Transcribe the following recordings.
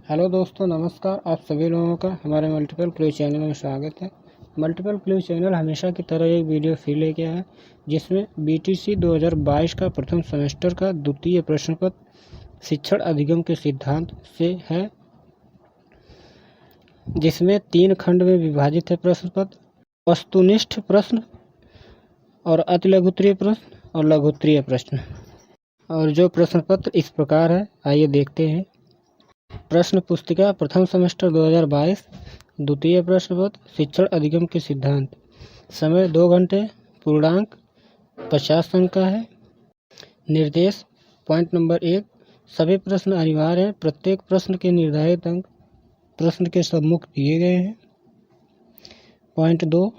Hello दोस्तों, नमस्कार। आप सभी लोगों का हमारे मल्टीपल क्लू चैनल में स्वागत है। मल्टीपल क्लू चैनल हमेशा की तरह एक वीडियो फिर लेके आया है जिसमें बीटीसी 2022 का प्रथम सेमेस्टर का द्वितीय प्रश्न पत्र शिक्षण अधिगम के सिद्धांत से है, जिसमें 3 खंड में विभाजित है प्रश्न पत्र: वस्तुनिष्ठ प्रश्न और अतिलघुत्तरीय प्रश्न और लघुत्तरीय प्रश्न। और जो प्रश्न पत्र इस प्रकार है, आइए देखते हैं। प्रश्न पुस्तिका प्रथम सेमेस्टर 2022, द्वितीय प्रश्न पत्र शिक्षण अधिगम के सिद्धांत। समय 2 घंटे, पूर्णांक 50 अंक का है। निर्देश: पॉइंट नंबर 1, सभी प्रश्न अनिवार्य हैं। प्रत्येक प्रश्न के निर्धारित अंक प्रश्न के सम्मुख दिए गए हैं। पॉइंट 2,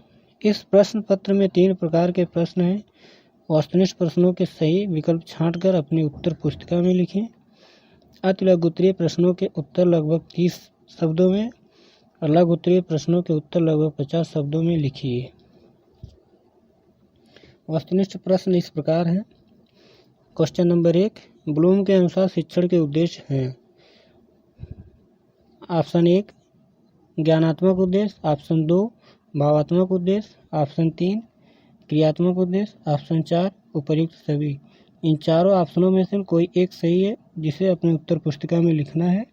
इस प्रश्न पत्र में 3 प्रकार के प्रश्न हैं। वस्तुनिष्ठ प्रश्नों के सही विकल्प छांटकर अपनी उत्तर पुस्तिका में लिखें। अतिलघुत्तरीय प्रश्नों के उत्तर लगभग 30 शब्दों में और लघुत्तरीय प्रश्नों के उत्तर लगभग 50 शब्दों में लिखिए। वस्तुनिष्ठ प्रश्न इस प्रकार हैं। क्वेश्चन नंबर 1, ब्लूम के अनुसार शिक्षण के उद्देश्य हैं। ऑप्शन 1 ज्ञानात्मक उद्देश्य, ऑप्शन 2 भावात्मक उद्देश्य, ऑप्शन 3 क्रियात्मक उद्देश्य, ऑप्शन 4 उपर्युक्त सभी। इन चारों ऑप्शनों में से कोई एक सही है, जिसे अपनी उत्तर पुस्तिका में लिखना है।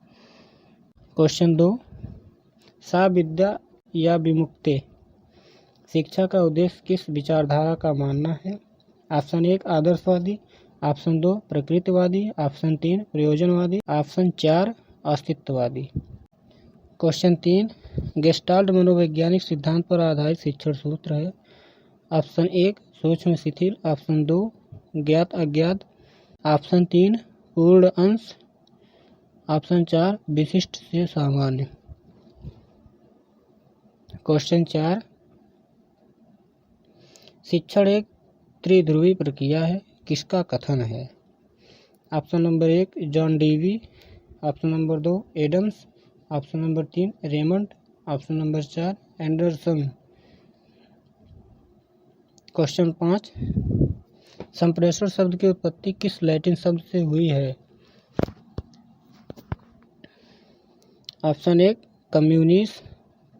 क्वेश्चन 2, सा विद्या या विमुक्ति शिक्षा का उद्देश्य किस विचारधारा का मानना है। ऑप्शन 1 आदर्शवादी, ऑप्शन 2 प्रकृतिवादी, ऑप्शन 3 प्रयोजनवादी, ऑप्शन 4 अस्तित्ववादी। क्वेश्चन 3, गेस्टाल्ट मनोवैज्ञानिक सिद्धांत पर आधारित शिक्षण सूत्र है। ऑप्शन 1 सूक्ष्म शिथिल, ऑप्शन 2 ज्ञात अज्ञात, ऑप्शन 3 पूर्ण अंश, ऑप्शन 4 विशिष्ट से सामान्य। क्वेश्चन 4, शिक्षण एक त्रिध्रुवी प्रक्रिया है, किसका कथन है। Option number 1 John Dewey, option number 2 Adams, option number 3 Raymond, option number 4 Anderson. Question 5, संप्रेषण शब्द की उत्पत्ति किस लैटिन शब्द से हुई है। Option 1 communis,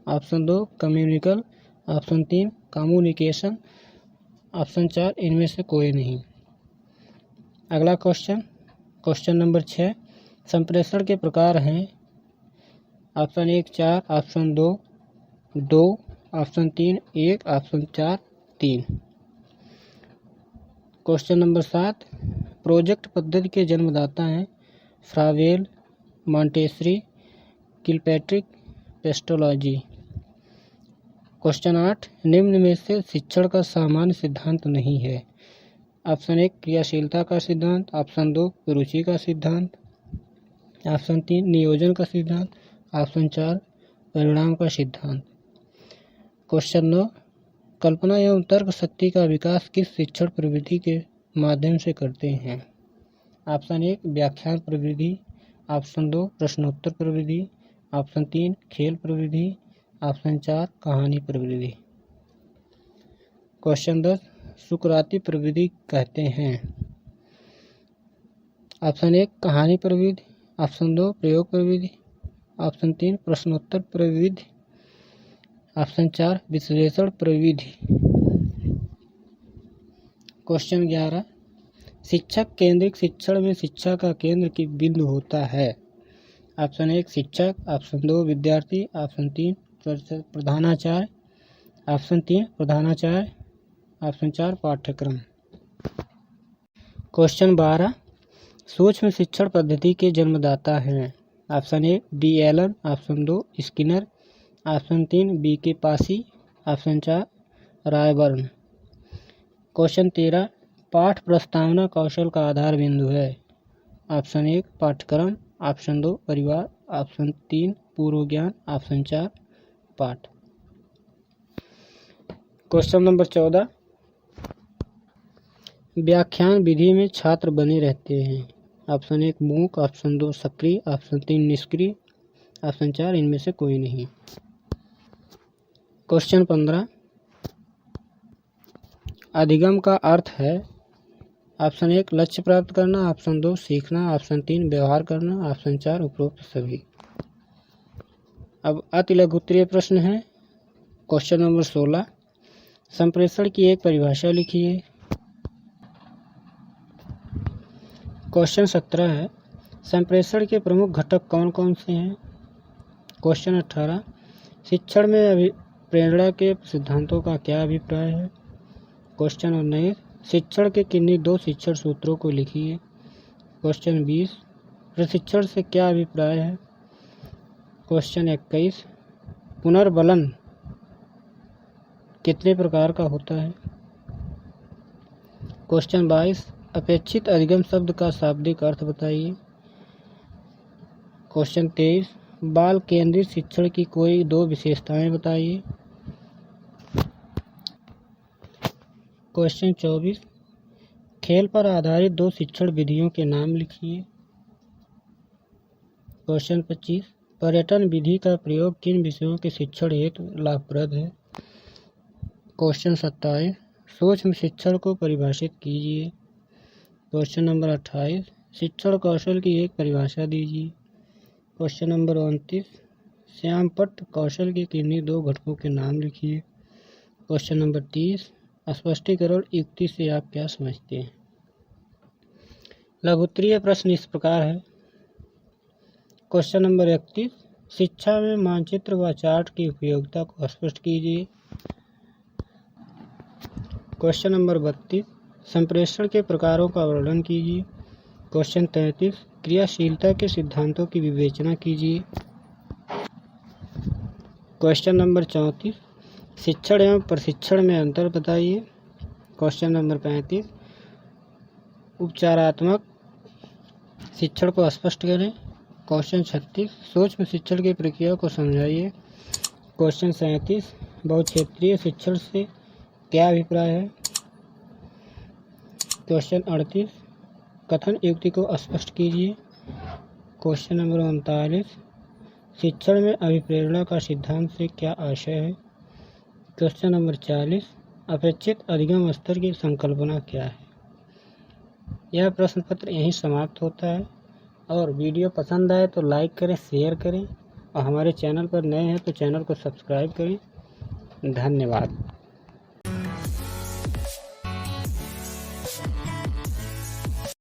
option 2 communical, option 3 communication, option 4 इनमें से कोई नहीं। अगला क्वेश्चन नंबर 6, संप्रेषण के प्रकार हैं। Option 1 4, option 2 option 3 1, option 4 3। Question number 7, project पद्धति के जन्मदाता हैं। फ्रावेल, मॉन्टेसरी, किलपैट्रिक, पेस्टोलॉजी। क्वेश्चन 8, निम्न में से शिक्षण का सामान्य सिद्धांत नहीं है। ऑप्शन 1 क्रियाशीलता का सिद्धांत, ऑप्शन 2 रुचि का सिद्धांत, ऑप्शन 3 नियोजन का सिद्धांत, ऑप्शन 4 परिणाम का सिद्धांत। क्वेश्चन 9, कल्पना एवं तर्क शक्ति का विकास किस शिक्षण प्रविधि के माध्यम से करते हैं। ऑप्शन 1 व्याख्यान प्रविधि, ऑप्शन 2 प्रश्नोत्तर प्रविधि, ऑप्शन 3 खेल प्रविधि, ऑप्शन 4 कहानी प्रविधि। क्वेश्चन 10, सुकराती प्रविधि कहते हैं। ऑप्शन 1 कहानी प्रविधि, ऑप्शन 2 प्रयोग प्रविधि, ऑप्शन 3 प्रश्नोत्तर प्रविधि, ऑप्शन 4 विश्लेषण प्रविधि। क्वेश्चन 11, शिक्षक केंद्रित शिक्षण में शिक्षा का केंद्र की बिंदु होता है। ऑप्शन 1 शिक्षक, ऑप्शन 2 विद्यार्थी, ऑप्शन 3 प्रधानाचार्य, ऑप्शन 3 प्रधानाचार्य, ऑप्शन 4 पाठ्यक्रम। क्वेश्चन 12, सूक्ष्म शिक्षण पद्धति के जन्मदाता हैं। Option 1 D Allen, option 2 Skinner, option 3 B K Passi, option 4 Ryburn. Question 13, पाठ प्रस्तावना कौशल का आधार बिंदु है। ऑप्शन 1 पाठ्यक्रम, ऑप्शन 2 परिवार, ऑप्शन 3 पूर्व ज्ञान, ऑप्शन 4 पाठ। क्वेश्चन नंबर 14, व्याख्यान विधि में छात्र बने रहते हैं। ऑप्शन 1 मूक, ऑप्शन 2 सक्रिय, ऑप्शन 3 निष्क्रिय, ऑप्शन 4 इनमें से कोई नहीं। क्वेश्चन 15, अधिगम का अर्थ है। ऑप्शन 1 लक्ष्य प्राप्त करना, ऑप्शन 2 सीखना, ऑप्शन 3 व्यवहार करना, ऑप्शन 4 उपरोक्त सभी। अब अति लघु उत्तरीय प्रश्न है। क्वेश्चन नंबर 16, संप्रेषण की एक परिभाषा लिखिए। क्वेश्चन 17 है, संप्रेषण के प्रमुख घटक कौन कौन से हैं। क्वेश्चन 18, शिक्षण में प्रेरणा के सिद्धांतों का क्या अभिप्राय है। क्वेश्चन 19, शिक्षण के किन्हीं 2 शिक्षण सूत्रों को लिखिए। क्वेश्चन 20, प्रशिक्षण से क्या अभिप्राय है। क्वेश्चन 21, पुनर्बलन कितने प्रकार का होता है। क्वेश्चन 22, अपेक्षित अधिगम शब्द का शाब्दिक अर्थ बताइए। क्वेश्चन 23, बाल केंद्रित शिक्षण की कोई 2 विशेषताएं बताइए। क्वेश्चन 24, खेल पर आधारित 2 शिक्षण विधियों के नाम लिखिए। क्वेश्चन 25, पर्यटन विधि का प्रयोग किन विषयों के शिक्षण हेतु लाभप्रद है। क्वेश्चन 27, सूक्ष्म शिक्षण को परिभाषित कीजिए। क्वेश्चन नंबर 28, शिक्षण कौशल की एक परिभाषा दीजिए। क्वेश्चन नंबर 29, श्यामपट्ट कौशल के किन्हीं 2 घटकों के नाम लिखिए। क्वेश्चन नंबर 30, स्पष्टीकरण युक्ति से आप क्या समझते हैं। लघु उत्तरीय प्रश्न इस प्रकार है। क्वेश्चन नंबर 31, शिक्षा में मानचित्र व चार्ट की उपयोगिता को स्पष्ट कीजिए। क्वेश्चन नंबर 32, संप्रेषण के प्रकारों का वर्णन कीजिए। क्वेश्चन 33, क्रियाशीलता के सिद्धांतों की विवेचना कीजिए। क्वेश्चन नंबर 34, शिक्षण एवं प्रशिक्षण में अंतर बताइए। क्वेश्चन नंबर 35, उपचारात्मक शिक्षण को स्पष्ट करें। क्वेश्चन 36, सूक्ष्म शिक्षण की प्रक्रिया को समझाइए। क्वेश्चन 37, बहुक्षेत्रीय शिक्षण से क्या अभिप्राय है। क्वेश्चन 38, कथन युक्ति को स्पष्ट कीजिए। क्वेश्चन नंबर 39, शिक्षण में अभिप्रेरणा का सिद्धांत से क्या आशय है। क्वेश्चन नंबर 40, अपेक्षित अधिगम स्तर की संकल्पना क्या है। यह प्रश्न पत्र यहीं समाप्त होता है। और वीडियो पसंद आए तो लाइक करें, शेयर करें और हमारे चैनल पर नए हैं तो चैनल को सब्सक्राइब करें। धन्यवाद।